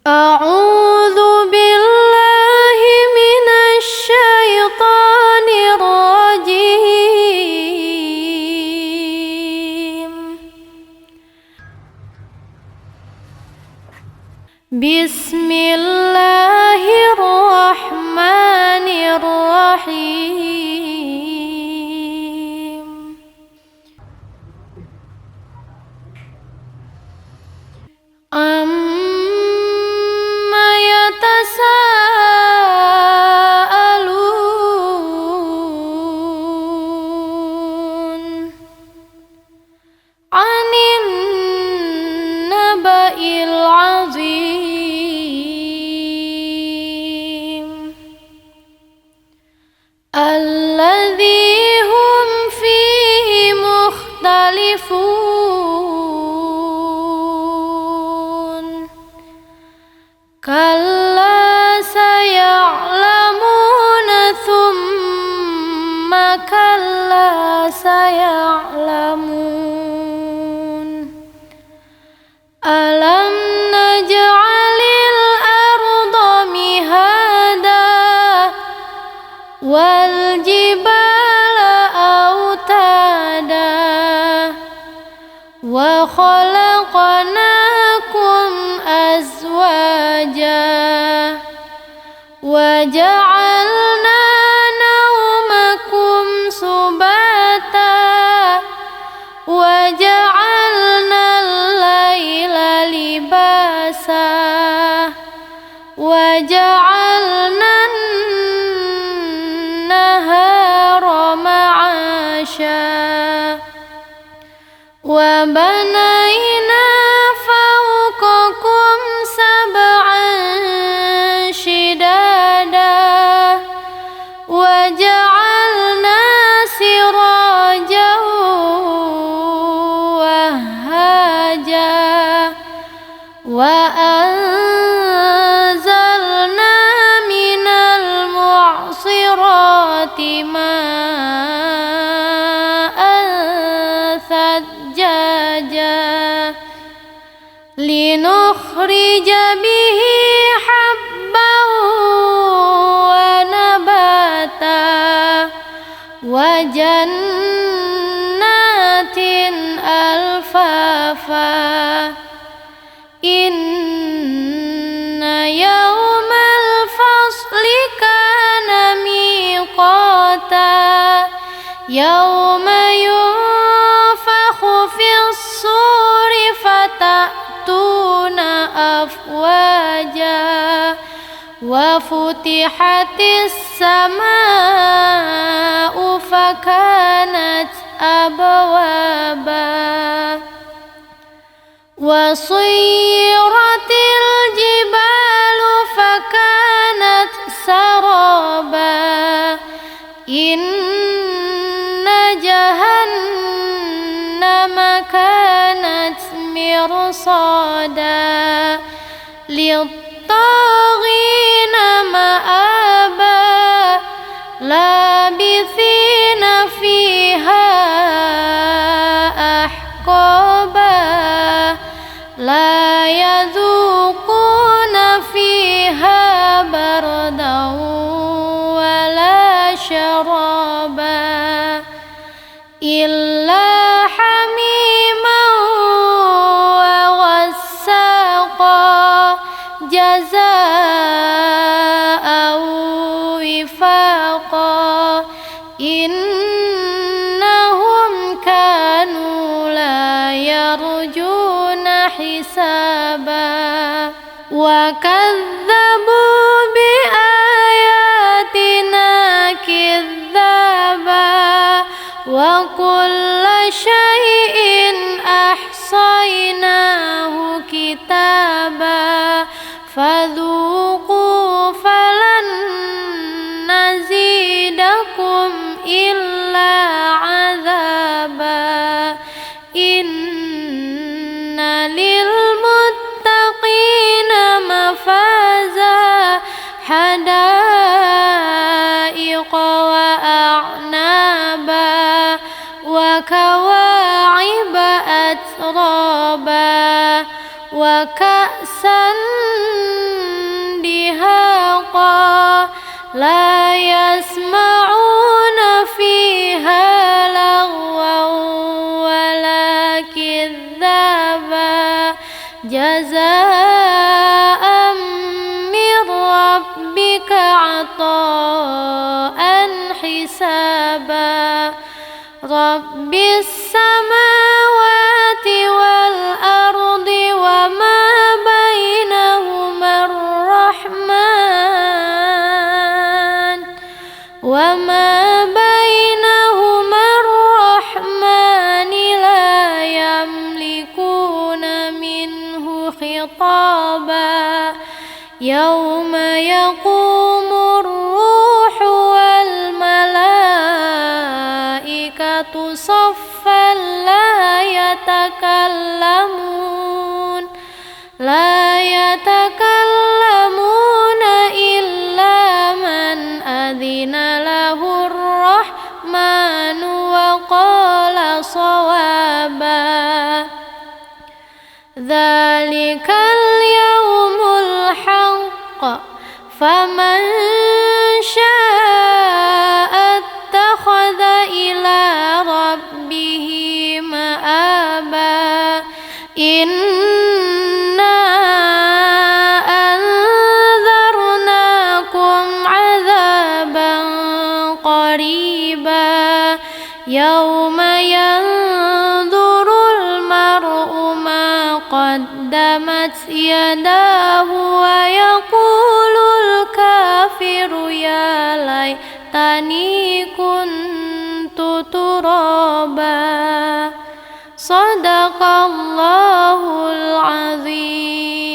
أعوذ بالله من الشيطان الرجيم. بسم الله الرحمن الرحيم. أما يتساءلون عن النبأ العظيم الذي هم فيه مختلفون. كلا سيعلمون ثم كلا سيعلمون. ألم نجعل الأرض مهادا والجبال أوتادا وخلقناكم أزواجا وجعلنا نومكم سباتا وجعلنا الليل لباسا وجعلنا النهار معاشا وبنينا فوقكم سبعا شدادا وجعلنا سراجا وهاجا وأنزلنا من المعصرات ماء ثجاجا لنخرج به حبا ونباتا وجنات ألفافا. إن يوم الفصل كان ميقاتا يوم ينفخ في الصور فتأتون أفواجا وفتحت السماء فكانت أبوابا وصيرت الجبال فكانت سرابا. إن جهنم كانت مرصادا للطاغين مآبا لابثين فيها أحقابا لا يذوقون فيها بردا ولا شرابا إلا حميما وغساقا جزاء وفاقا. إنهم كانوا لا يرجون حسابا وكذبوا بآياتنا كذابا وكل شيء أحصيناه كتابا فذوقوا فلن نزيدكم إلا عذابا. إن للمتقين مفازا حدائق وأعنابا وكواعب أترابا وكأسا لا يسمعون فيها لغوا ولا كذابا جزاء من ربك عطاء حسابا رب السماوات والأرض وما بينهما الرحمن لا يملكون منه خطابا يوم يقوم الروح والملائكة صفا لا يتكلمون إلا من أذن له الرحمن وقال صوابا ذلك اليوم الحق فمن شاء اتخذ إلى ربه مآبا إنا أنذرناكم عذابا قريبا يوم ينظر المرء ما قدمت يداه ويقول الكافر يا ليتني كنت ترابا صدق الله العظيم.